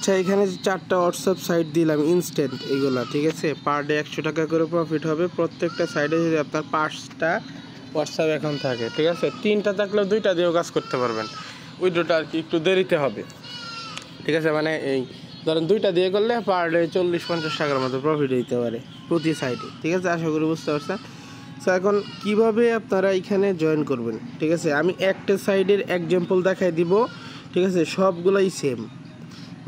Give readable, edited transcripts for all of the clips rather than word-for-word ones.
আচ্ছা, এখানে যে 4টা হোয়াটসঅ্যাপ সাইট দিলাম ইনস্ট্যান্ট এইগুলা, ঠিক আছে, পার ডে 100 টাকা করে প্রফিট হবে। প্রত্যেকটা সাইডে যদি আপনার 5টা হোয়াটসঅ্যাপ অ্যাকাউন্ট থাকে, ঠিক আছে, 3টা থাকলেও 2টা দিয়েও কাজ করতে পারবেন। উইথড্রটা আর কি একটু দেরিতে হবে, ঠিক আছে, মানে এই ধরেন 2টা দিয়ে করলে পার ডে 40-50 টাকার মতো প্রফিট দিতে পারে প্রতি সাইডে, ঠিক আছে। আশা করি বুঝতে পারছেন। সো এখন কীভাবে আপনারা এখানে জয়েন করবেন, ঠিক আছে, আমি একটা সাইডের এক্সাম্পল দেখাই দিব, ঠিক আছে। সবগুলাই সেম,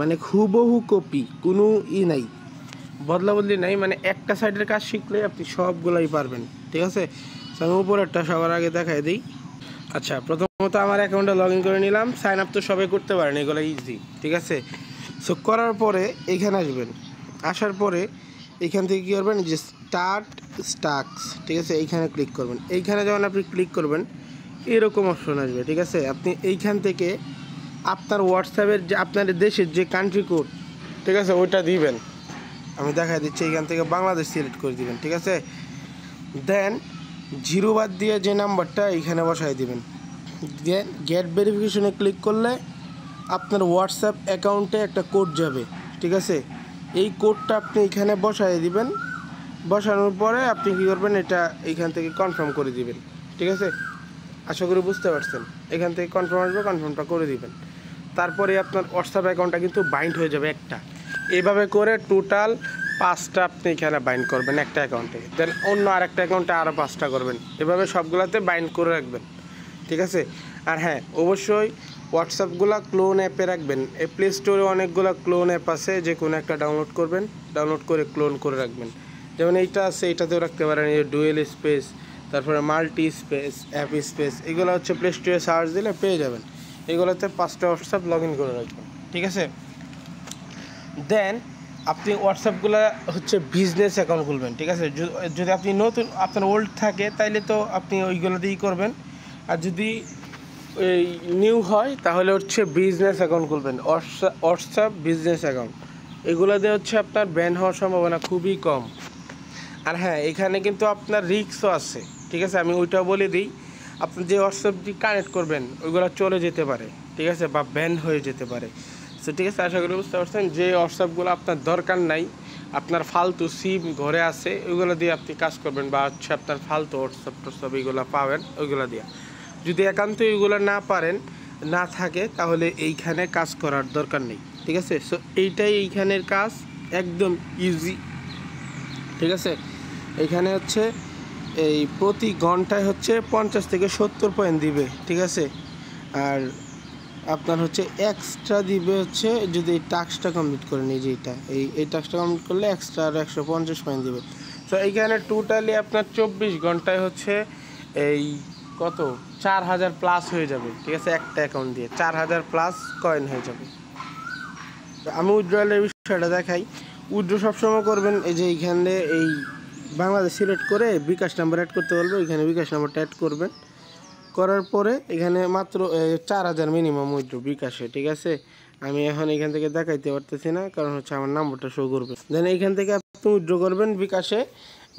মানে হুবহু কপি, কোনো নাই, বদলা বদলি নাই, মানে একটা সাইডের কাজ শিখলে আপনি সবগুলাই পারবেন, ঠিক আছে। সো আমি উপরেরটা সবার আগে দেখাই দিই। আচ্ছা, প্রথমত আমার অ্যাকাউন্টে লগ ইন করে নিলাম। সাইন আপ তো সবাই করতে পারেন, এগুলো ইজি, ঠিক আছে। সো করার পরে এইখানে আসবেন, আসার পরে এইখান থেকে কী করবেন, যে স্টার্ট স্টাক্স, ঠিক আছে, এইখানে ক্লিক করবেন। এইখানে যখন আপনি ক্লিক করবেন এরকম অপশন আসবে, ঠিক আছে। আপনি এইখান থেকে আপনার হোয়াটসঅ্যাপের যে আপনার দেশের যে কান্ট্রি কোড, ঠিক আছে, ওইটা দিবেন। আমি দেখাই দিচ্ছি, এইখান থেকে বাংলাদেশ সিলেক্ট করে দিবেন, ঠিক আছে। দেন 0 বাদ দিয়ে যে নাম্বারটা এইখানে বসাই দিবেন। দেন গেট ভেরিফিকেশনে ক্লিক করলে আপনার হোয়াটসঅ্যাপ অ্যাকাউন্টে একটা কোড যাবে, ঠিক আছে। এই কোডটা আপনি এখানে বসাই দিবেন। বসানোর পরে আপনি কী করবেন, এটা এইখান থেকে কনফার্ম করে দিবেন, ঠিক আছে। আশা করি বুঝতে পারছেন। এখান থেকে কনফার্ম আসবে, কনফার্মটা করে দিবেন। তারপরে আপনার হোয়াটসঅ্যাপ অ্যাকাউন্টটা কিন্তু বাইন্ড হয়ে যাবে একটা। এইভাবে করে টোটাল 5টা আপনি এখানে বাইন্ড করবেন একটা অ্যাকাউন্টে। দেন অন্য আরেকটা অ্যাকাউন্টে আরও 5টা করবেন। এভাবে সবগুলোতে বাইন্ড করে রাখবেন, ঠিক আছে। আর হ্যাঁ, অবশ্যই হোয়াটসঅ্যাপগুলো ক্লোন অ্যাপে রাখবেন। এই প্লে স্টোরে অনেকগুলো ক্লোন অ্যাপ আছে, যে কোনো একটা ডাউনলোড করবেন, ডাউনলোড করে ক্লোন করে রাখবেন। যেমন এইটা আছে, এইটাতেও রাখতে পারেন, এই ডুয়েল স্পেস, তারপরে মাল্টি স্পেস, অ্যাপ স্পেস, এগুলো হচ্ছে প্লে স্টোরে সার্চ দিলে পেয়ে যাবেন। এগুলোতে 5টা হোয়াটসঅ্যাপ লগ ইন করে রাখবেন, ঠিক আছে। দেন আপনি হোয়াটসঅ্যাপগুলো হচ্ছে বিজনেস অ্যাকাউন্ট খুলবেন, ঠিক আছে। যদি আপনি নতুন, আপনার ওল্ড থাকে, তাইলে তো আপনি ওইগুলো দিয়েই করবেন। আর যদি এই নিউ হয় তাহলে হচ্ছে বিজনেস অ্যাকাউন্ট খুলবেন, হোয়াটসঅ্যাপ বিজনেস অ্যাকাউন্ট। এগুলো দিয়ে হচ্ছে আপনার ব্যান হওয়ার সম্ভাবনা খুবই কম। আর হ্যাঁ, এখানে কিন্তু আপনার রিস্কও আছে, ঠিক আছে। আমি ওইটাও বলে দিই, আপনি যে হোয়াটসঅ্যাপটি কানেক্ট করবেন ওইগুলো চলে যেতে পারে, ঠিক আছে, বা ব্যান হয়ে যেতে পারে। সো ঠিক আছে, আশা করি বুঝতে পারছেন। যে হোয়াটসঅ্যাপগুলো আপনার দরকার নাই, আপনার ফালতু সিম ঘরে আছে, ওইগুলো দিয়ে আপনি কাজ করবেন, বা হচ্ছে আপনার ফালতু হোয়াটসঅ্যাপ এইগুলো পাবেন ওইগুলো দিয়ে। যদি একান্ত এইগুলো না পারেন, না থাকে, তাহলে এইখানে কাজ করার দরকার নেই, ঠিক আছে। সো এইটাই এইখানের কাজ, একদম ইজি, ঠিক আছে। এইখানে হচ্ছে এই প্রতি ঘন্টায় হচ্ছে 50 থেকে 70 পয়েন্ট দিবে, ঠিক আছে। আর আপনার হচ্ছে এক্সট্রা দিবে হচ্ছে যদি এই টাস্কটা কমপ্লিট করে নিই, যে এই টাস্কটা কমপ্লিট করলে এক্সট্রা আর 150 পয়েন্ট দিবে। তো এইখানে টোটালি আপনার 24 ঘন্টায় হচ্ছে এই কত 4000 প্লাস হয়ে যাবে, ঠিক আছে। একটা অ্যাকাউন্ট দিয়ে 4000 প্লাস কয়েন হয়ে যাবে। তো আমি উইথড্রয়ালের বিষয়টা দেখাই। উইথড্র সবসময় করবেন এই যে এইখানে এই বাংলাদেশ সিলেক্ট করে বিকাশ নাম্বার অ্যাড করতে বলবে, এখানে বিকাশ নাম্বারটা অ্যাড করবেন। করার পরে এখানে মাত্র 4000 মিনিমাম উইথড্র বিকাশে, ঠিক আছে। আমি এখন এখান থেকে দেখাইতে পারতেছি না, কারণ হচ্ছে আমার নাম্বারটা শো করবে। দেন এইখান থেকে আপনি উইথড্র করবেন বিকাশে,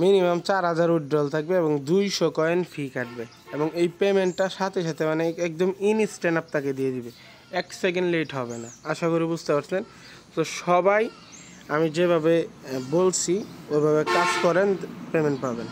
মিনিমাম 4000 উইথড্রল থাকবে এবং 200 কয়েন ফি কাটবে। এবং এই পেমেন্টটা সাথে সাথে মানে একদম ইনস্ট্যান্ট আপনাকে দিয়ে দিবে, 1 সেকেন্ড লেট হবে না। আশা করি বুঝতে পারছেন। তো সবাই আমি যেভাবে বলছি ওইভাবে কাজ করেন, পেমেন্ট পাবেন।